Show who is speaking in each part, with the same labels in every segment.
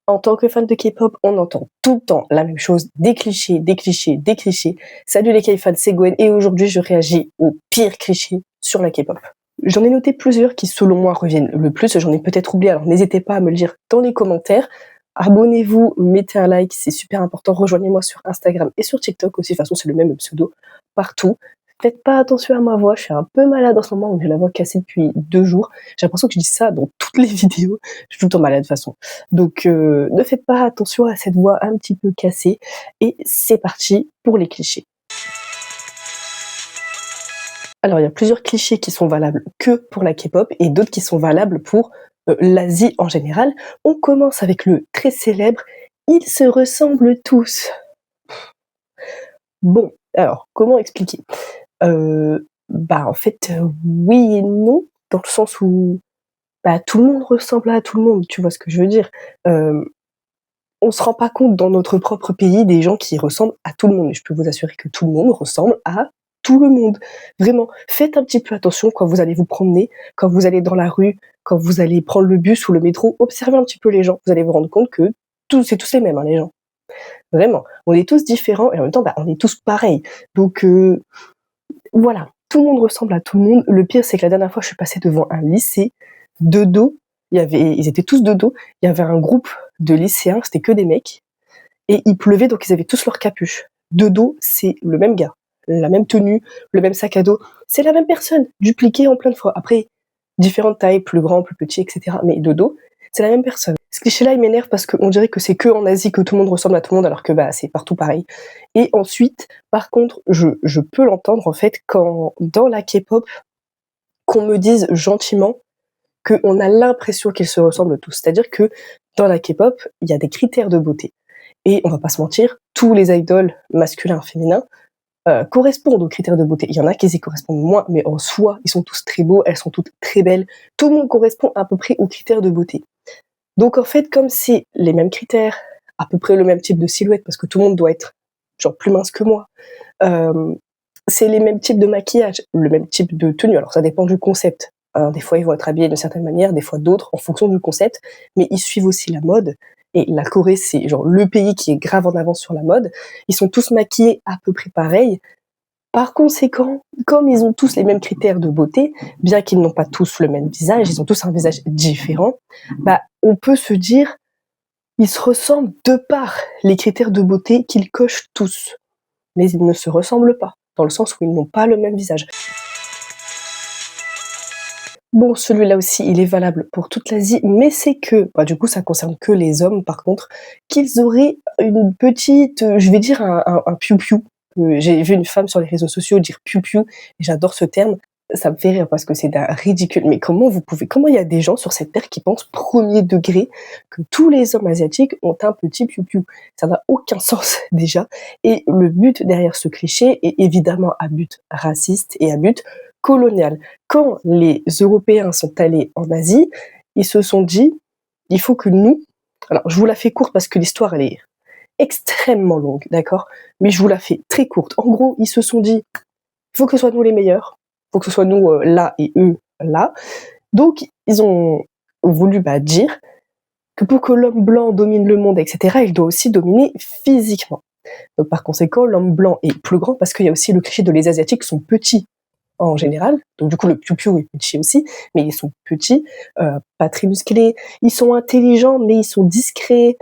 Speaker 1: En tant que fan de K-pop, on entend tout le temps la même chose, des clichés, des clichés, des clichés. Salut les K-fans, c'est Gwen et aujourd'hui je réagis aux pires clichés sur la K-pop. J'en ai noté plusieurs qui selon moi reviennent le plus, j'en ai peut-être oublié, alors n'hésitez pas à me le dire dans les commentaires. Abonnez-vous, mettez un like, c'est super important, rejoignez-moi sur Instagram et sur TikTok aussi, de toute façon c'est le même pseudo partout. Faites pas attention à ma voix, je suis un peu malade en ce moment, j'ai la voix cassée depuis 2 jours. J'ai l'impression que je dis ça dans toutes les vidéos, je suis tout le temps malade de toute façon. Donc ne faites pas attention à cette voix un petit peu cassée. Et c'est parti pour les clichés. Alors il y a plusieurs clichés qui sont valables que pour la K-pop et d'autres qui sont valables pour l'Asie en général. On commence avec le très célèbre « Ils se ressemblent tous ». Bon, alors comment expliquer en fait, oui et non, dans le sens où tout le monde ressemble à tout le monde, tu vois ce que je veux dire? On se rend pas compte dans notre propre pays des gens qui ressemblent à tout le monde. Et je peux vous assurer que tout le monde ressemble à tout le monde. Vraiment, faites un petit peu attention quand vous allez vous promener, quand vous allez dans la rue, quand vous allez prendre le bus ou le métro, observez un petit peu les gens. Vous allez vous rendre compte que c'est tous les mêmes, hein, les gens. Vraiment, on est tous différents et en même temps, on est tous pareils. Donc voilà, tout le monde ressemble à tout le monde. Le pire, c'est que la dernière fois, je suis passée devant un lycée de dos. Ils étaient tous de dos. Il y avait un groupe de lycéens, c'était que des mecs. Et il pleuvait, donc ils avaient tous leur capuche. De dos, c'est le même gars, la même tenue, le même sac à dos. C'est la même personne, dupliquée en plein de fois. Après, différentes tailles, plus grand, plus petit, etc. Mais de dos, c'est la même personne. Ce cliché-là, il m'énerve parce qu'on dirait que c'est que en Asie que tout le monde ressemble à tout le monde, alors que c'est partout pareil. Et ensuite, par contre, je peux l'entendre en fait quand dans la K-pop, qu'on me dise gentiment qu'on a l'impression qu'ils se ressemblent tous. C'est-à-dire que dans la K-pop, il y a des critères de beauté. Et on va pas se mentir, tous les idoles masculins et féminins correspondent aux critères de beauté. Il y en a qui y correspondent moins, mais en soi, ils sont tous très beaux, elles sont toutes très belles. Tout le monde correspond à peu près aux critères de beauté. Donc en fait, comme c'est les mêmes critères, à peu près le même type de silhouette, parce que tout le monde doit être genre plus mince que moi, c'est les mêmes types de maquillage, le même type de tenue. Alors ça dépend du concept. Des fois, ils vont être habillés d'une certaine manière, des fois d'autres, en fonction du concept, mais ils suivent aussi la mode. Et la Corée, c'est genre le pays qui est grave en avance sur la mode. Ils sont tous maquillés à peu près pareil. Par conséquent, comme ils ont tous les mêmes critères de beauté, bien qu'ils n'ont pas tous le même visage, ils ont tous un visage différent, on peut se dire, ils se ressemblent de par les critères de beauté qu'ils cochent tous. Mais ils ne se ressemblent pas, dans le sens où ils n'ont pas le même visage. Bon, celui-là aussi, il est valable pour toute l'Asie, mais c'est que, du coup, ça concerne que les hommes, par contre, qu'ils auraient une petite, je vais dire un piou-piou. J'ai vu une femme sur les réseaux sociaux dire piou-piou, et j'adore ce terme. Ça me fait rire parce que c'est d'un ridicule. Mais comment il y a des gens sur cette terre qui pensent premier degré que tous les hommes asiatiques ont un petit piou-piou? Ça n'a aucun sens, déjà. Et le but derrière ce cliché est évidemment à but raciste et à but colonial. Quand les Européens sont allés en Asie, ils se sont dit, il faut que nous, alors je vous la fais courte parce que l'histoire elle est extrêmement longue, d'accord? Mais je vous la fais très courte. En gros, ils se sont dit, il faut que ce soit nous les meilleurs, il faut que ce soit nous là et eux là. Donc ils ont voulu dire que pour que l'homme blanc domine le monde, etc., il doit aussi dominer physiquement. Donc par conséquent, l'homme blanc est plus grand parce qu'il y a aussi le cliché de les Asiatiques sont petits en général, donc du coup le piou-piou est petit aussi, mais ils sont petits, pas très musclés, ils sont intelligents mais ils sont discrets,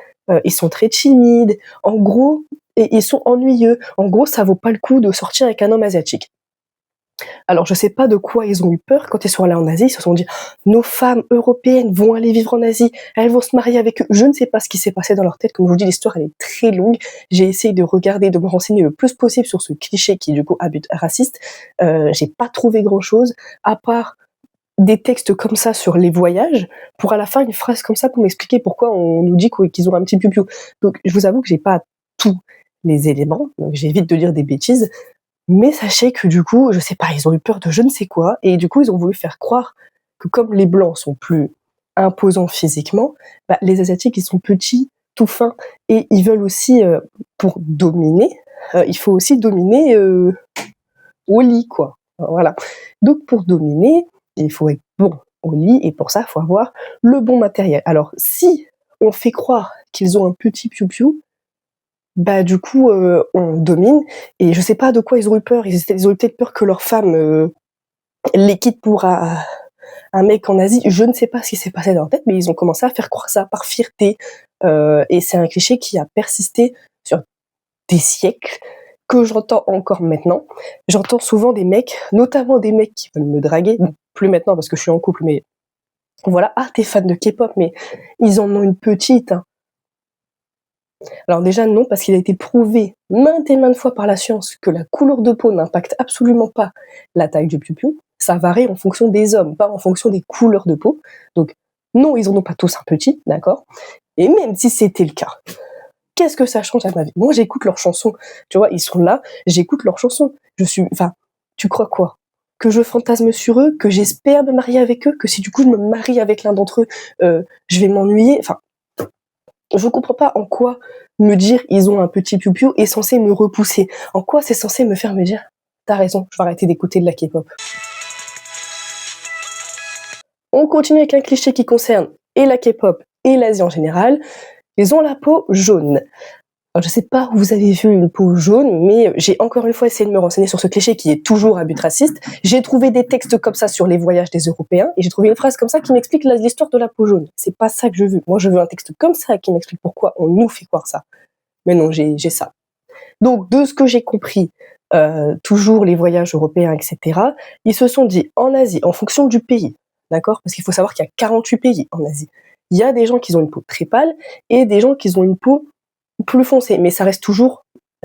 Speaker 1: ils sont très timides, en gros, et ils sont ennuyeux. En gros, ça vaut pas le coup de sortir avec un homme asiatique. Alors je sais pas de quoi ils ont eu peur quand ils sont allés en Asie, ils se sont dit nos femmes européennes vont aller vivre en Asie, elles vont se marier avec eux. Je ne sais pas ce qui s'est passé dans leur tête, comme je vous dis l'histoire elle est très longue. J'ai essayé de regarder, de me renseigner le plus possible sur ce cliché qui du coup a but raciste. J'ai pas trouvé grand chose à part des textes comme ça sur les voyages, pour à la fin une phrase comme ça pour m'expliquer pourquoi on nous dit qu'ils ont un petit piou-piou. Donc je vous avoue que j'ai pas tous les éléments, donc j'évite de dire des bêtises. Mais sachez que du coup, je sais pas, ils ont eu peur de je ne sais quoi, et du coup, ils ont voulu faire croire que comme les blancs sont plus imposants physiquement, les asiatiques, ils sont petits, tout fins, et ils veulent aussi, pour dominer, il faut aussi dominer au lit, quoi. Voilà. Donc pour dominer, il faut être bon au lit, et pour ça, il faut avoir le bon matériel. Alors si on fait croire qu'ils ont un petit piou-piou, bah du coup, on domine et je sais pas de quoi ils ont eu peur. Ils ont eu peut-être peur que leur femme, les quitte pour un mec en Asie. Je ne sais pas ce qui s'est passé dans leur tête, mais ils ont commencé à faire croire ça par fierté, et c'est un cliché qui a persisté sur des siècles, que j'entends encore maintenant. J'entends souvent des mecs, notamment des mecs qui veulent me draguer, bon, plus maintenant parce que je suis en couple, mais voilà: «Ah, tu fan de K-pop?» mais ils en ont une petite, hein. Alors déjà non, parce qu'il a été prouvé maintes et maintes fois par la science que la couleur de peau n'impacte absolument pas la taille du piou-piou. Ça varie en fonction des hommes, pas en fonction des couleurs de peau. Donc non, ils en ont pas tous un petit, d'accord? Et même si c'était le cas, qu'est-ce que ça change à ma vie? Moi, j'écoute leurs chansons, tu vois? Ils sont là, j'écoute leurs chansons. Enfin, tu crois quoi? Que je fantasme sur eux? Que j'espère me marier avec eux? Que si du coup je me marie avec l'un d'entre eux, je vais m'ennuyer? Enfin, je comprends pas en quoi me dire ils ont un petit piou-piou est censé me repousser. En quoi c'est censé me faire me dire t'as raison, je vais arrêter d'écouter de la K-pop. On continue avec un cliché qui concerne et la K-pop et l'Asie en général. Ils ont la peau jaune. Alors, je sais pas où vous avez vu une peau jaune, mais j'ai encore une fois essayé de me renseigner sur ce cliché qui est toujours à but raciste. J'ai trouvé des textes comme ça sur les voyages des Européens et j'ai trouvé une phrase comme ça qui m'explique l'histoire de la peau jaune. C'est pas ça que je veux. Moi, je veux un texte comme ça qui m'explique pourquoi on nous fait croire ça. Mais non, j'ai ça. Donc, de ce que j'ai compris, toujours les voyages européens, etc., ils se sont dit en Asie, en fonction du pays, d'accord? Parce qu'il faut savoir qu'il y a 48 pays en Asie. Il y a des gens qui ont une peau très pâle et des gens qui ont une peau plus foncée, mais ça reste toujours,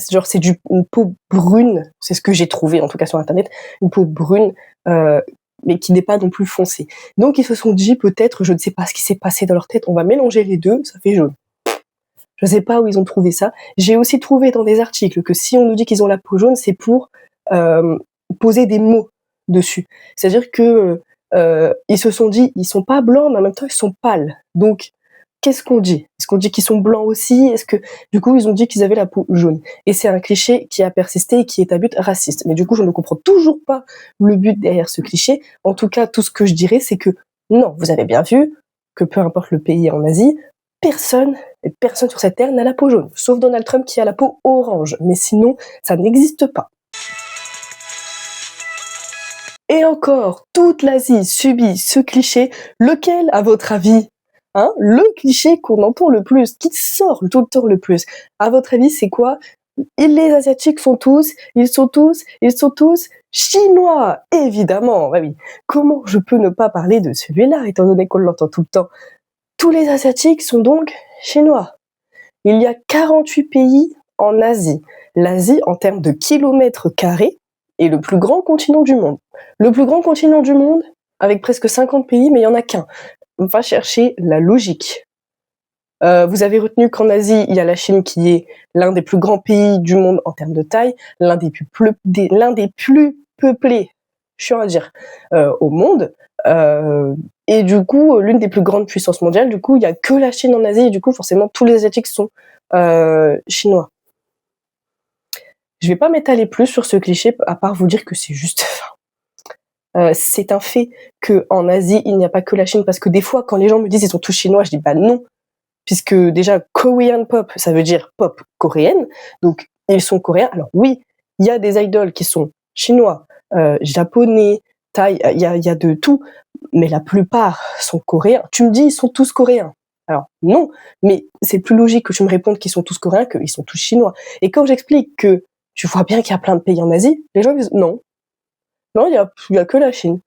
Speaker 1: genre une peau brune, c'est ce que j'ai trouvé en tout cas sur internet, une peau brune, mais qui n'est pas non plus foncée. Donc ils se sont dit peut-être, je ne sais pas ce qui s'est passé dans leur tête, on va mélanger les deux, ça fait jaune. Je sais pas où ils ont trouvé ça. J'ai aussi trouvé dans des articles que si on nous dit qu'ils ont la peau jaune, c'est pour poser des mots dessus. C'est-à-dire que ils se sont dit, ils sont pas blancs, mais en même temps ils sont pâles. Donc qu'est-ce qu'on dit? Est-ce qu'on dit qu'ils sont blancs aussi? Est-ce que du coup ils ont dit qu'ils avaient la peau jaune? Et c'est un cliché qui a persisté et qui est à but raciste. Mais du coup je ne comprends toujours pas le but derrière ce cliché. En tout cas, tout ce que je dirais, c'est que non, vous avez bien vu que peu importe le pays en Asie, personne sur cette terre n'a la peau jaune, sauf Donald Trump qui a la peau orange. Mais sinon, ça n'existe pas. Et encore, toute l'Asie subit ce cliché, lequel, à votre avis, hein, le cliché qu'on entend le plus, qui sort tout le temps le plus, à votre avis, c'est quoi? Les Asiatiques ils sont tous chinois, évidemment. Bah oui. Comment je peux ne pas parler de celui-là, étant donné qu'on l'entend tout le temps? Tous les Asiatiques sont donc chinois. Il y a 48 pays en Asie. L'Asie, en termes de kilomètres carrés, est le plus grand continent du monde. Le plus grand continent du monde, avec presque 50 pays, mais il n'y en a qu'un. On va chercher la logique. Vous avez retenu qu'en Asie, il y a la Chine qui est l'un des plus grands pays du monde en termes de taille, l'un des plus peuplés, je suis à dire, au monde. Et du coup, l'une des plus grandes puissances mondiales. Du coup, il n'y a que la Chine en Asie, et du coup, forcément, tous les Asiatiques sont chinois. Je vais pas m'étaler plus sur ce cliché, à part vous dire que c'est juste. C'est un fait qu'en Asie, il n'y a pas que la Chine, parce que des fois, quand les gens me disent ils sont tous chinois, je dis bah non, puisque déjà Korean pop, ça veut dire pop coréenne, donc ils sont coréens. Alors oui, il y a des idoles qui sont chinois, japonais, thaï, il y a de tout, mais la plupart sont coréens. Tu me dis ils sont tous coréens. Alors non, mais c'est plus logique que tu me répondes qu'ils sont tous coréens qu'ils sont tous chinois. Et quand j'explique que tu vois bien qu'il y a plein de pays en Asie, les gens disent non, non, il y a que la Chine.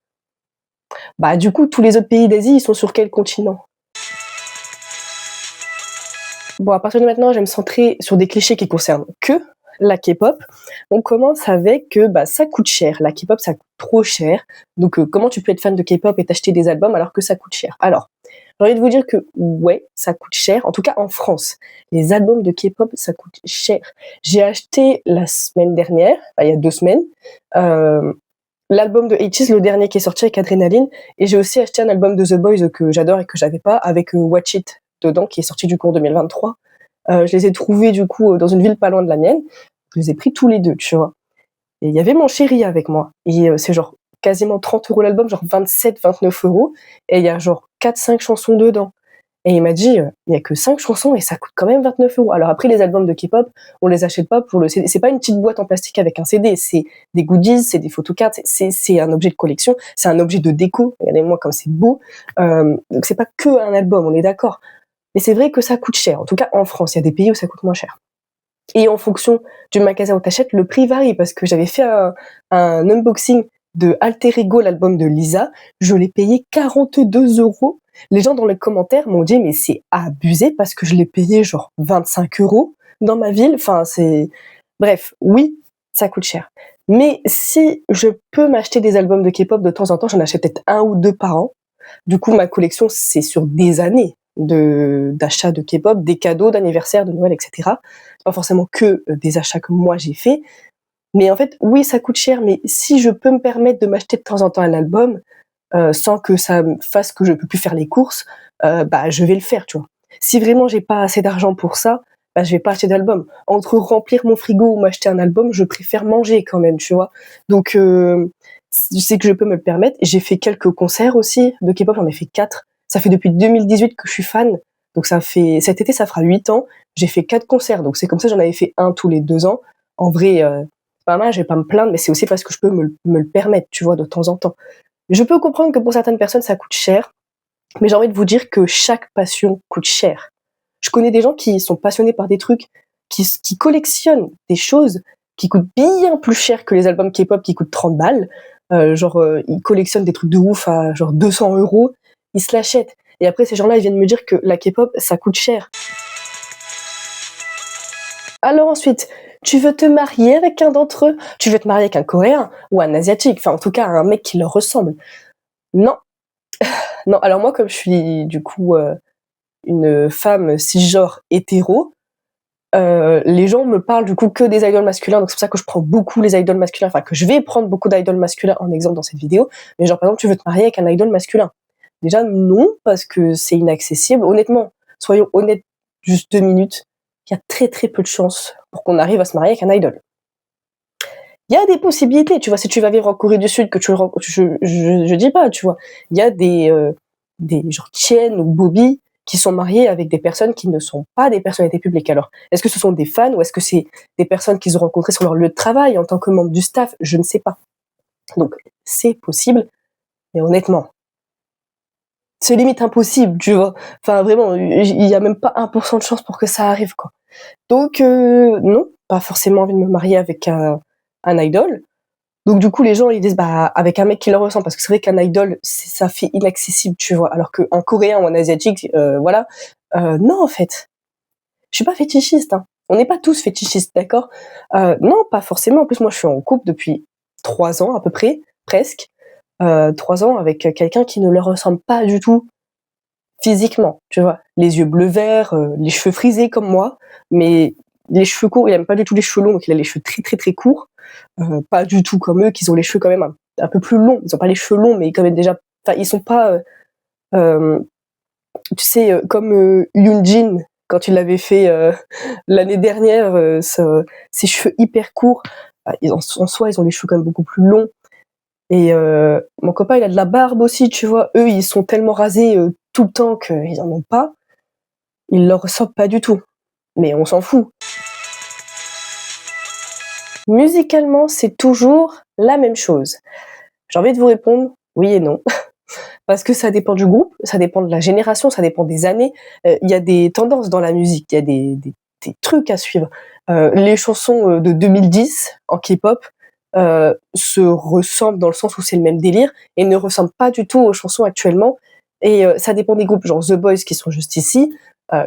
Speaker 1: Bah du coup, tous les autres pays d'Asie, ils sont sur quel continent? Bon, à partir de maintenant, je vais me centrer sur des clichés qui concernent que la K-pop. On commence avec que ça coûte cher. La K-pop, ça coûte trop cher. Donc, comment tu peux être fan de K-pop et t'acheter des albums alors que ça coûte cher? Alors, j'ai envie de vous dire que ouais, ça coûte cher. En tout cas, en France, les albums de K-pop, ça coûte cher. J'ai acheté la semaine dernière, il y a 2 semaines, l'album de ATEEZ, le dernier qui est sorti avec Adrenaline, et j'ai aussi acheté un album de The Boys que j'adore et que j'avais pas, avec Watch It dedans, qui est sorti du coup en 2023. Je les ai trouvés du coup dans une ville pas loin de la mienne. Je les ai pris tous les deux, tu vois. Et il y avait mon chéri avec moi. Et c'est genre quasiment 30 € l'album, genre 27, 29 €. Et il y a genre 4-5 chansons dedans. Et il m'a dit, il y a que 5 chansons et ça coûte quand même 29 €. Alors après, les albums de K-pop, on les achète pas pour le CD. C'est pas une petite boîte en plastique avec un CD, c'est des goodies, c'est des photocards, c'est un objet de collection, c'est un objet de déco. Regardez-moi comme c'est beau. Donc c'est pas que un album, on est d'accord. Mais c'est vrai que ça coûte cher. En tout cas, en France, il y a des pays où ça coûte moins cher. Et en fonction du magasin où t'achètes, le prix varie parce que j'avais fait un unboxing de Alter Ego, l'album de Lisa. Je l'ai payé 42 €. Les gens dans les commentaires m'ont dit mais c'est abusé parce que je l'ai payé genre 25 € dans ma ville. Enfin, c'est bref, oui, ça coûte cher. Mais si je peux m'acheter des albums de K-pop de temps en temps, j'en achète peut-être un ou deux par an. Du coup, ma collection, c'est sur des années d'achats de K-pop, des cadeaux d'anniversaire, de Noël, etc. Pas forcément que des achats que moi j'ai fait. Mais en fait, oui, ça coûte cher, mais si je peux me permettre de m'acheter de temps en temps un album, sans que ça me fasse que je peux plus faire les courses, bah, je vais le faire, tu vois. Si vraiment j'ai pas assez d'argent pour ça, bah, je vais pas acheter d'album. Entre remplir mon frigo ou m'acheter un album, je préfère manger quand même, tu vois. Donc, je sais que je peux me le permettre. J'ai fait quelques concerts aussi de K-pop, j'en ai fait 4. Ça fait depuis 2018 que je suis fan. Donc ça fait cet été, ça fera 8 ans. J'ai fait 4 concerts. Donc c'est comme ça, j'en avais fait un tous les 2 ans. En vrai, c'est pas mal, je vais pas me plaindre, mais c'est aussi parce que je peux me le permettre, tu vois, de temps en temps. Je peux comprendre que pour certaines personnes, ça coûte cher, mais j'ai envie de vous dire que chaque passion coûte cher. Je connais des gens qui sont passionnés par des trucs, qui collectionnent des choses qui coûtent bien plus cher que les albums K-pop qui coûtent 30 balles. Ils collectionnent des trucs de ouf à genre 200 €, ils se l'achètent. Et après, ces gens-là, ils viennent me dire que la K-pop, ça coûte cher. Alors ensuite, tu veux te marier avec un d'entre eux? Tu veux te marier avec un Coréen ou un Asiatique? Enfin, en tout cas, un mec qui leur ressemble. Non, non. Alors moi, comme je suis du coup une femme cisgenre hétéro, les gens me parlent du coup que des idoles masculins, donc c'est pour ça que je prends beaucoup les idoles masculins, enfin que je vais prendre beaucoup d'idoles masculins en exemple dans cette vidéo. Mais genre par exemple, tu veux te marier avec un idole masculin? Déjà non, parce que c'est inaccessible. Honnêtement, soyons honnêtes juste 2 minutes, il y a très très peu de chances pour qu'on arrive à se marier avec un idole. Il y a des possibilités, tu vois, si tu vas vivre en Corée du Sud, que tu je dis pas, tu vois. Il y a des genre Tien ou Bobby qui sont mariés avec des personnes qui ne sont pas des personnalités publiques. Alors, est-ce que ce sont des fans ou est-ce que c'est des personnes qu'ils ont rencontrées sur leur lieu de travail en tant que membre du staff? Je ne sais pas. Donc, c'est possible, mais honnêtement, c'est limite impossible, tu vois. Enfin, vraiment, il y a même pas 1% de chance pour que ça arrive, quoi. Donc, non, pas forcément envie de me marier avec un idol. Donc du coup, les gens ils disent bah avec un mec qui leur ressemble parce que c'est vrai qu'un idol ça fait inaccessible, tu vois. Alors qu'un coréen ou un asiatique, voilà, non en fait. Je suis pas fétichiste. Hein. On n'est pas tous fétichistes, d'accord. Non, pas forcément. En plus, moi, je suis en couple depuis 3 ans à peu près, presque 3 ans avec quelqu'un qui ne leur ressemble pas du tout physiquement, tu vois. Les yeux bleu vert, les cheveux frisés comme moi, mais les cheveux courts. Il aime pas du tout les cheveux longs, donc il a les cheveux très très très courts. Pas du tout comme eux, qui ont les cheveux quand même un peu plus longs. Ils ont pas les cheveux longs, mais quand même déjà. Enfin, ils sont pas, tu sais, comme Yoonjin quand il l'avait fait l'année dernière, ses cheveux hyper courts. En soi, ils ont les cheveux quand même beaucoup plus longs. Et mon copain, il a de la barbe aussi, tu vois. Eux, ils sont tellement rasés tout le temps qu'ils en ont pas. Ils leur ressemblent pas du tout. Mais on s'en fout. Musicalement, c'est toujours la même chose. J'ai envie de vous répondre oui et non. Parce que ça dépend du groupe, ça dépend de la génération, ça dépend des années. Il y a des tendances dans la musique, il y a des trucs à suivre. Les chansons de 2010 en K-pop se ressemblent dans le sens où c'est le même délire et ne ressemblent pas du tout aux chansons actuellement. Et ça dépend des groupes, genre The Boys qui sont juste ici.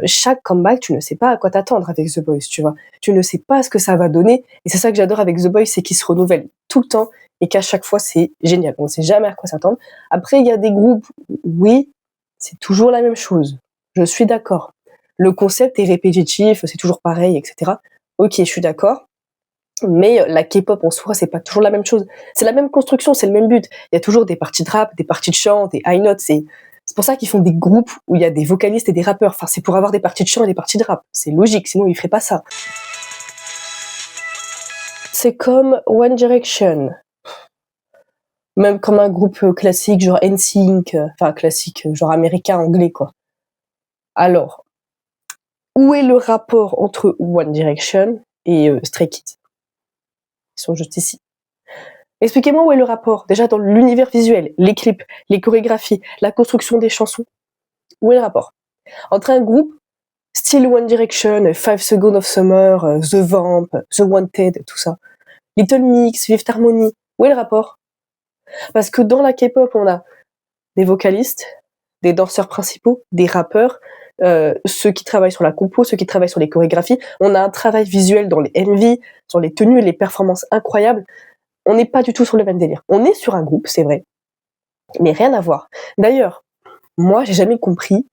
Speaker 1: Chaque comeback, tu ne sais pas à quoi t'attendre avec The Boys, tu vois. Tu ne sais pas ce que ça va donner. Et c'est ça que j'adore avec The Boys, c'est qu'ils se renouvellent tout le temps et qu'à chaque fois, c'est génial. On ne sait jamais à quoi s'attendre. Après, il y a des groupes, oui, c'est toujours la même chose. Je suis d'accord. Le concept est répétitif, c'est toujours pareil, etc. Ok, je suis d'accord. Mais la K-pop en soi, c'est pas toujours la même chose. C'est la même construction, c'est le même but. Il y a toujours des parties de rap, des parties de chant, des high notes. C'est pour ça qu'ils font des groupes où il y a des vocalistes et des rappeurs. Enfin, c'est pour avoir des parties de chant et des parties de rap. C'est logique, sinon ils feraient pas ça. C'est comme One Direction. Même comme un groupe classique, genre NSYNC, enfin classique, genre américain, anglais, quoi. Alors, où est le rapport entre One Direction et Stray Kids? Ils sont juste ici. Expliquez-moi où est le rapport, déjà dans l'univers visuel, les clips, les chorégraphies, la construction des chansons. Où est le rapport? Entre un groupe, style One Direction, Five Seconds of Summer, The Vamp, The Wanted, tout ça. Little Mix, Fifth Harmony, où est le rapport? Parce que dans la K-pop, on a des vocalistes, des danseurs principaux, des rappeurs, ceux qui travaillent sur la compo, ceux qui travaillent sur les chorégraphies. On a un travail visuel dans les MV, sur les tenues et les performances incroyables. On n'est pas du tout sur le même délire. On est sur un groupe, c'est vrai, mais rien à voir. D'ailleurs, moi, j'ai jamais compris,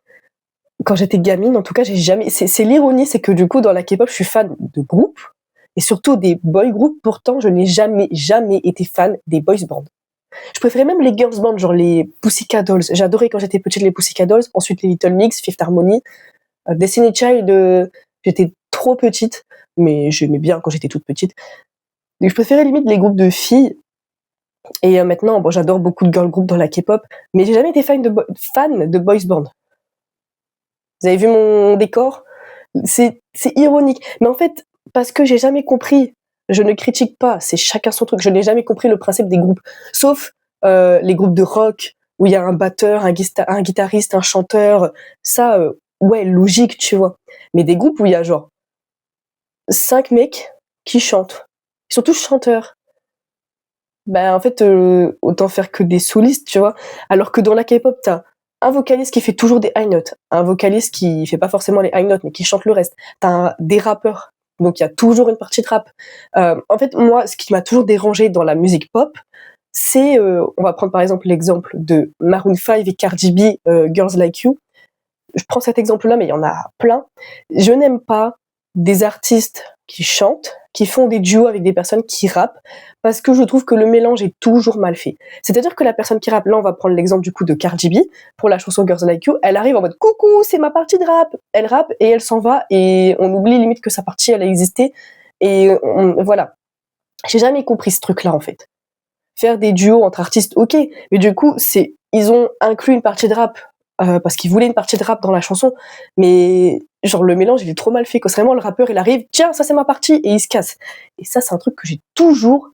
Speaker 1: quand j'étais gamine, en tout cas, j'ai jamais. C'est l'ironie, c'est que du coup, dans la K-pop, je suis fan de groupes, et surtout des boy groups. Pourtant, je n'ai jamais été fan des boys bands. Je préférais même les girls bands, genre les Pussycat Dolls. J'adorais quand j'étais petite les Pussycat Dolls. Ensuite, les Little Mix, Fifth Harmony. Destiny Child, j'étais trop petite, mais j'aimais bien quand j'étais toute petite. Donc, je préférais limite les groupes de filles. Et maintenant, bon, j'adore beaucoup de girl groups dans la K-pop, mais j'ai jamais été fan de boys band. Vous avez vu mon décor? C'est ironique. Mais en fait, parce que j'ai jamais compris, je ne critique pas, c'est chacun son truc. Je n'ai jamais compris le principe des groupes. Sauf les groupes de rock, où il y a un batteur, un guitariste, un chanteur. Ça, ouais, logique, tu vois. Mais des groupes où il y a genre 5 mecs qui chantent. Ils sont tous chanteurs. Ben, en fait, autant faire que des solistes, tu vois. Alors que dans la K-pop, t'as un vocaliste qui fait toujours des high notes, un vocaliste qui fait pas forcément les high notes, mais qui chante le reste. T'as des rappeurs, donc il y a toujours une partie de rap. En fait, moi, ce qui m'a toujours dérangé dans la musique pop, c'est, on va prendre par exemple l'exemple de Maroon 5 et Cardi B, Girls Like You. Je prends cet exemple-là, mais il y en a plein. Je n'aime pas des artistes qui chantent, qui font des duos avec des personnes qui rappent, parce que je trouve que le mélange est toujours mal fait. C'est-à-dire que la personne qui rappe, là on va prendre l'exemple du coup de Cardi B, pour la chanson Girls Like You, elle arrive en mode coucou, c'est ma partie de rap. Elle rappe et elle s'en va, et on oublie limite que sa partie elle a existé, et voilà. J'ai jamais compris ce truc-là en fait. Faire des duos entre artistes, ok, mais du coup, ils ont inclus une partie de rap parce qu'ils voulaient une partie de rap dans la chanson, mais genre le mélange il est trop mal fait. Quand vraiment le rappeur il arrive, tiens, ça c'est ma partie, et il se casse. Et ça, c'est un truc que j'ai toujours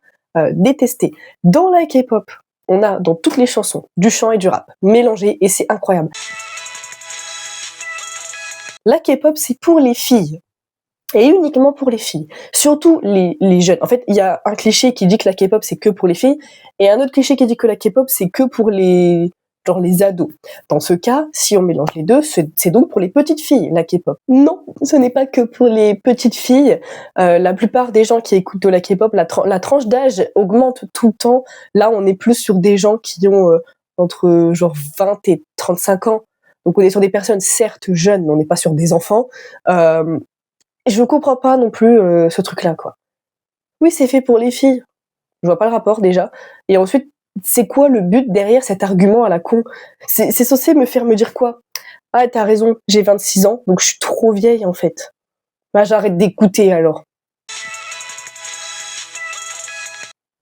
Speaker 1: détesté. Dans la K-pop, on a dans toutes les chansons du chant et du rap mélangés, et c'est incroyable. La K-pop, c'est pour les filles. Et uniquement pour les filles. Surtout les jeunes. En fait, il y a un cliché qui dit que la K-pop, c'est que pour les filles, et un autre cliché qui dit que la K-pop, c'est que pour genre les ados. Dans ce cas, si on mélange les deux, c'est donc pour les petites filles, la K-pop. Non, ce n'est pas que pour les petites filles. La plupart des gens qui écoutent de la K-pop, la tranche d'âge augmente tout le temps. Là, on est plus sur des gens qui ont entre genre 20 et 35 ans. Donc on est sur des personnes certes jeunes, mais on n'est pas sur des enfants. Je comprends pas non plus ce truc-là, quoi. Oui, c'est fait pour les filles. Je vois pas le rapport déjà. Et ensuite, c'est quoi le but derrière cet argument à la con? C'est censé me faire me dire quoi? Ah, t'as raison, j'ai 26 ans, donc je suis trop vieille en fait. Bah, j'arrête d'écouter alors.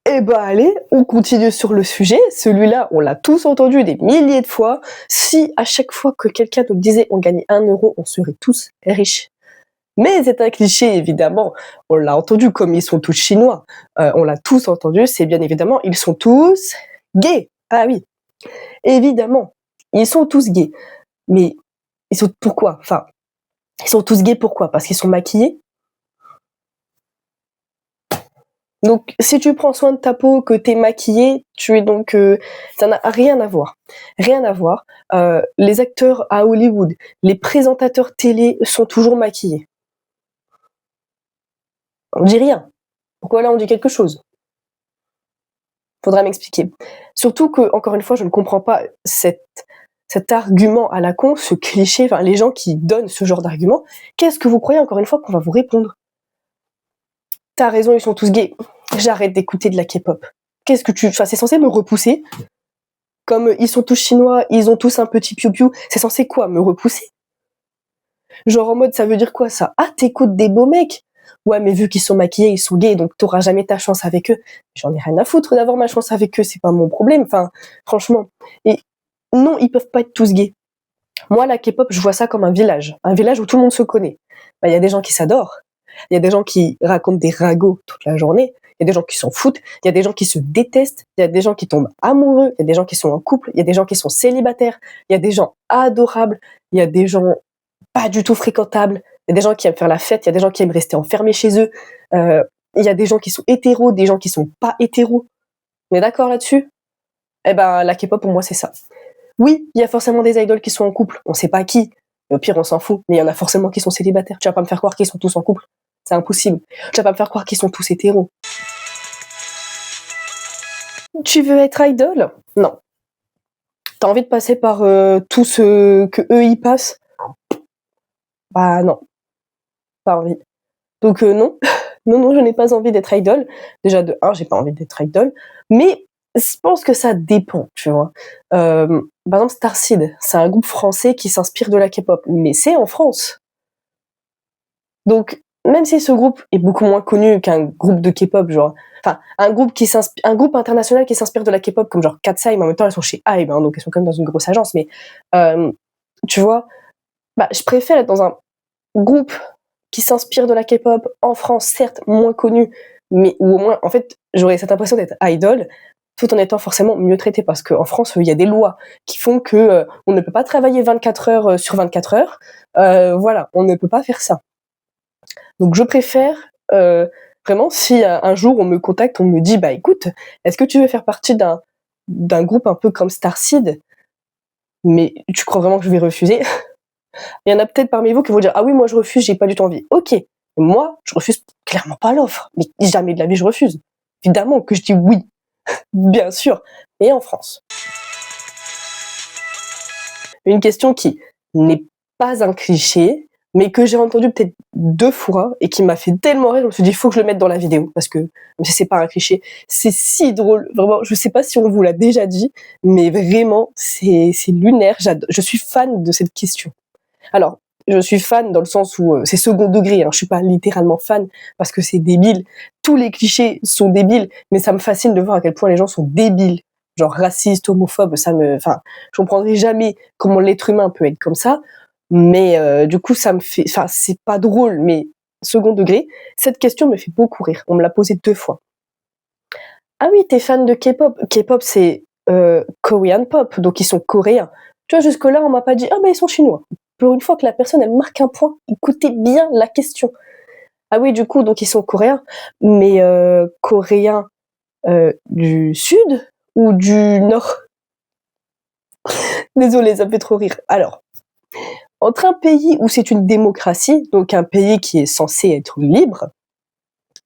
Speaker 1: Eh bah allez, on continue sur le sujet. Celui-là, on l'a tous entendu des milliers de fois. Si à chaque fois que quelqu'un nous disait on gagnait 1 euro, on serait tous riches. Mais c'est un cliché, évidemment. On l'a entendu comme ils sont tous chinois. On l'a tous entendu, c'est bien évidemment, ils sont tous gays. Ah oui, évidemment. Ils sont tous gays. Mais ils sont pourquoi? Enfin, ils sont tous gays pourquoi? Parce qu'ils sont maquillés? Donc, si tu prends soin de ta peau, que t'es maquillée, tu es donc... ça n'a rien à voir. Rien à voir. Les acteurs à Hollywood, les présentateurs télé sont toujours maquillés. On dit rien. Pourquoi là on dit quelque chose? Faudra m'expliquer. Surtout que, encore une fois, je ne comprends pas cet argument à la con, ce cliché, enfin les gens qui donnent ce genre d'argument. Qu'est-ce que vous croyez, encore une fois, qu'on va vous répondre? T'as raison, ils sont tous gays. J'arrête d'écouter de la K-pop. Qu'est-ce que enfin, c'est censé me repousser? Comme ils sont tous chinois, ils ont tous un petit piou-piou, c'est censé quoi? Me repousser? Genre en mode, ça veut dire quoi ça? Ah, t'écoutes des beaux mecs? Ouais, mais vu qu'ils sont maquillés, ils sont gays, donc t'auras jamais ta chance avec eux. J'en ai rien à foutre d'avoir ma chance avec eux, c'est pas mon problème, enfin, franchement. Et non, ils peuvent pas être tous gays. Moi, la K-pop, je vois ça comme un village où tout le monde se connaît. Bah, y a des gens qui s'adorent, il y a des gens qui racontent des ragots toute la journée, il y a des gens qui s'en foutent, il y a des gens qui se détestent, il y a des gens qui tombent amoureux, il y a des gens qui sont en couple, il y a des gens qui sont célibataires, il y a des gens adorables, il y a des gens pas du tout fréquentables, il y a des gens qui aiment faire la fête, il y a des gens qui aiment rester enfermés chez eux, il y a des gens qui sont hétéros, des gens qui sont pas hétéros. On est d'accord là-dessus? Eh ben, la K-pop, pour moi, c'est ça. Oui, il y a forcément des idoles qui sont en couple, on sait pas qui, mais au pire, on s'en fout, mais il y en a forcément qui sont célibataires. Tu vas pas me faire croire qu'ils sont tous en couple, c'est impossible. Tu vas pas me faire croire qu'ils sont tous hétéros. Tu veux être idol? Non. T'as envie de passer par tout ce que eux y passent? Bah non, pas envie. Donc non, non, je n'ai pas envie d'être idol. Déjà de un, j'ai pas envie d'être idol, mais je pense que ça dépend, tu vois. Par exemple, Starseed, c'est un groupe français qui s'inspire de la K-pop, mais c'est en France. Donc, même si ce groupe est beaucoup moins connu qu'un groupe de K-pop, genre, enfin, un groupe international qui s'inspire de la K-pop, comme genre Katseye, mais en même temps, elles sont chez Hybe, hein, donc elles sont quand même dans une grosse agence, mais, tu vois, bah, je préfère être dans un groupe qui s'inspire de la K-pop en France, certes, moins connu, mais où au moins, en fait, j'aurais cette impression d'être idol, tout en étant forcément mieux traité, parce qu'en France, il y a des lois qui font que on ne peut pas travailler 24 heures sur 24 heures, voilà, on ne peut pas faire ça. Donc je préfère vraiment si un jour on me contacte, on me dit bah écoute, est-ce que tu veux faire partie d'un groupe un peu comme Starseed? Mais tu crois vraiment que je vais refuser? Il y en a peut-être parmi vous qui vont dire ah oui moi je refuse, j'ai pas du tout envie. Ok, moi je refuse clairement pas l'offre, mais jamais de la vie je refuse. Évidemment que je dis oui, bien sûr, mais en France. Une question qui n'est pas un cliché, mais que j'ai entendu peut-être 2 fois et qui m'a fait tellement rire, je me suis dit: «Il faut que je le mette dans la vidéo» parce que même si c'est pas un cliché, c'est si drôle, vraiment, je sais pas si on vous l'a déjà dit, mais vraiment, c'est lunaire, je suis fan de cette question. Alors, je suis fan dans le sens où, c'est second degré, hein, je suis pas littéralement fan parce que c'est débile. Tous les clichés sont débiles, mais ça me fascine de voir à quel point les gens sont débiles, genre racistes, homophobes, enfin, je comprendrai jamais comment l'être humain peut être comme ça, mais du coup, ça me fait enfin, c'est pas drôle, mais second degré. Cette question me fait beaucoup rire. On me l'a posée 2 fois. «Ah oui, tu es fan de K-pop?» K-pop, c'est, Korean pop, donc ils sont coréens. Tu vois, jusque-là, on m'a pas dit: «Ah bah, ils sont chinois». Pour une fois que la personne, elle marque un point, écoutez bien la question. Ah oui, du coup, donc ils sont coréens, mais coréens, du sud ou du nord? Désolée, ça me fait trop rire. Alors, entre un pays où c'est une démocratie, donc un pays qui est censé être libre,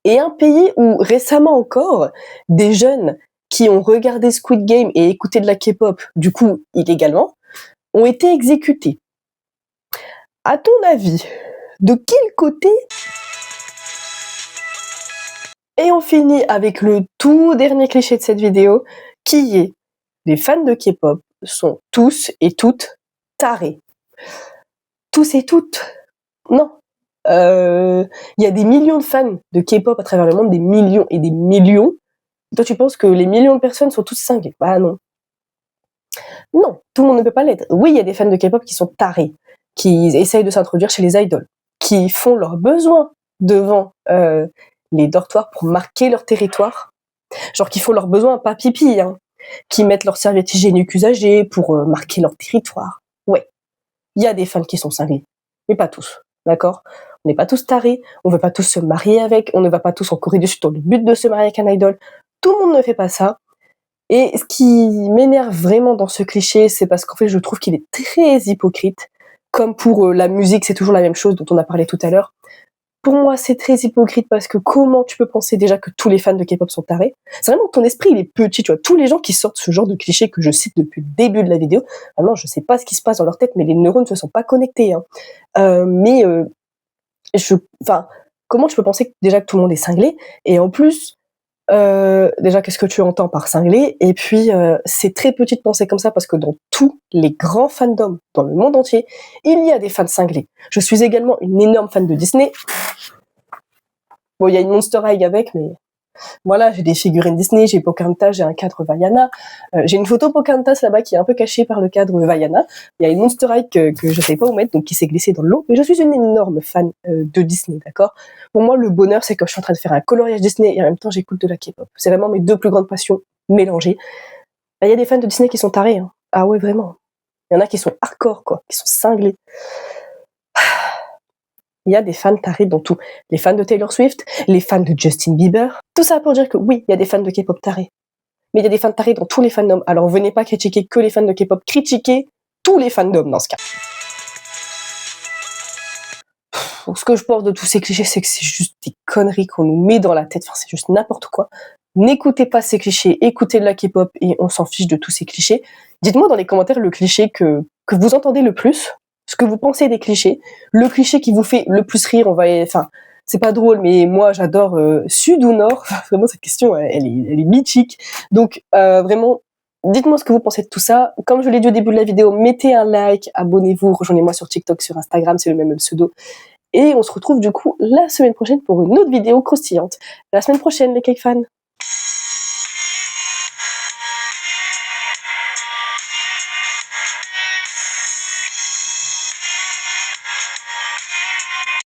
Speaker 1: et un pays où récemment encore, des jeunes qui ont regardé Squid Game et écouté de la K-pop, du coup illégalement, ont été exécutés. À ton avis, de quel côté? Et on finit avec le tout dernier cliché de cette vidéo, qui est: les fans de K-pop sont tous et toutes tarés. Tous et toutes? Non. Il y a des millions de fans de K-pop à travers le monde, des millions et des millions. Toi, tu penses que les millions de personnes sont tous cinglés? Bah non. Non, tout le monde ne peut pas l'être. Oui, il y a des fans de K-pop qui sont tarés, qui essayent de s'introduire chez les idoles, qui font leurs besoins devant les dortoirs pour marquer leur territoire. Genre qui font leurs besoins pas pipi, hein, qui mettent leurs serviettes hygiéniques usagées pour marquer leur territoire. Ouais, il y a des fans qui sont cinglés, mais pas tous, d'accord? On n'est pas tous tarés, on veut pas tous se marier avec, on ne va pas tous en Corée du Sud dans le but de se marier avec un idol. Tout le monde ne fait pas ça. Et ce qui m'énerve vraiment dans ce cliché, c'est parce qu'en fait, je trouve qu'il est très hypocrite. Comme pour la musique, c'est toujours la même chose dont on a parlé tout à l'heure. Pour moi, c'est très hypocrite parce que comment tu peux penser déjà que tous les fans de K-pop sont tarés? C'est vraiment que ton esprit, il est petit, tu vois. Tous les gens qui sortent ce genre de clichés que je cite depuis le début de la vidéo, vraiment, je sais pas ce qui se passe dans leur tête, mais les neurones ne se sont pas connectés, hein. Mais enfin, comment tu peux penser déjà que tout le monde est cinglé? Et en plus, déjà, qu'est-ce que tu entends par cinglé? Et puis, c'est très petit de penser comme ça parce que dans tous les grands fandoms dans le monde entier, il y a des fans cinglés. Je suis également une énorme fan de Disney. Bon, il y a une Monster High avec, mais Voilà, j'ai des figurines Disney, j'ai Pocahontas, j'ai un cadre Vaiana. J'ai une photo Pocahontas là-bas qui est un peu cachée par le cadre Vaiana. Il y a une Monster High que je savais pas où mettre, donc qui s'est glissée dans l'eau. Mais je suis une énorme fan de Disney, d'accord? Pour moi, le bonheur, c'est que je suis en train de faire un coloriage Disney et en même temps, j'écoute de la K-pop. C'est vraiment mes deux plus grandes passions mélangées. Il y a des fans de Disney qui sont tarés, hein. Ah ouais, vraiment. Il y en a qui sont hardcore, quoi, qui sont cinglés. Il y a des fans tarés dans tout. Les fans de Taylor Swift, les fans de Justin Bieber. Tout ça pour dire que oui, il y a des fans de K-pop tarés. Mais il y a des fans tarés dans tous les fandoms. Alors venez pas critiquer que les fans de K-pop, critiquez tous les fandoms dans ce cas. Donc, ce que je pense de tous ces clichés, c'est que c'est juste des conneries qu'on nous met dans la tête. Enfin, c'est juste n'importe quoi. N'écoutez pas ces clichés, écoutez de la K-pop et on s'en fiche de tous ces clichés. Dites-moi dans les commentaires le cliché que vous entendez le plus, ce que vous pensez des clichés, le cliché qui vous fait le plus rire. Enfin, c'est pas drôle, mais moi j'adore Sud ou Nord. Vraiment, cette question, elle est mythique. Donc vraiment, dites-moi ce que vous pensez de tout ça. Comme je l'ai dit au début de la vidéo, mettez un like, abonnez-vous, rejoignez-moi sur TikTok, sur Instagram, c'est le même pseudo. Et on se retrouve du coup la semaine prochaine pour une autre vidéo croustillante. À la semaine prochaine les cake fans.